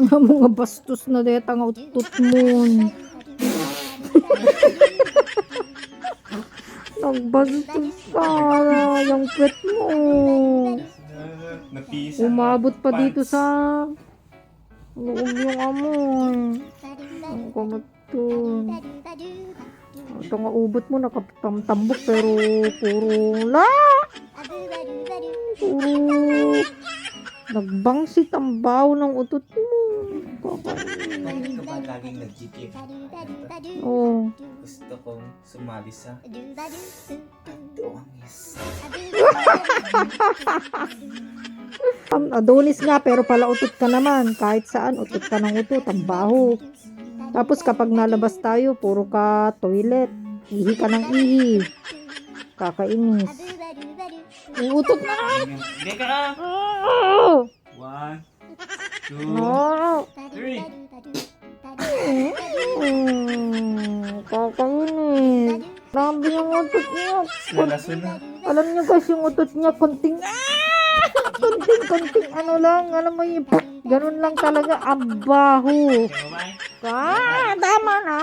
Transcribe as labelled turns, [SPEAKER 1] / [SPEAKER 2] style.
[SPEAKER 1] Mga bastos na deta nga utot mo. Nagbastos ka. Yung pet mo.
[SPEAKER 2] Napisa.
[SPEAKER 1] Umabot pa dito sa loob yung amoy. Ang kamot to. Ito nga ubot mo, nakatamtambok pero puro nagbangsit ang baho ng utot mo.
[SPEAKER 2] Bakit ka ba laging nag-GTF?
[SPEAKER 1] Oh.
[SPEAKER 2] Gusto kong sumali sa Adonis.
[SPEAKER 1] Adonis nga pero pala utot ka naman. Kahit saan utot ka ng utot, ang baho. Tapos kapag nalabas tayo, puro ka toilet. Ihi ka ng ihi. Kakainis. Utot na!
[SPEAKER 2] Hindi ka na!
[SPEAKER 1] Oh!
[SPEAKER 2] 1, 2,
[SPEAKER 1] No!
[SPEAKER 2] 3.
[SPEAKER 1] Kakainis. Grabe yung utot niya.
[SPEAKER 2] Lalason na.
[SPEAKER 1] Alam niyo guys, yung utot niya, konting ano lang, alam mo yung ganun lang talaga, ang baho.
[SPEAKER 2] Okay, bye-bye.
[SPEAKER 1] Tama na.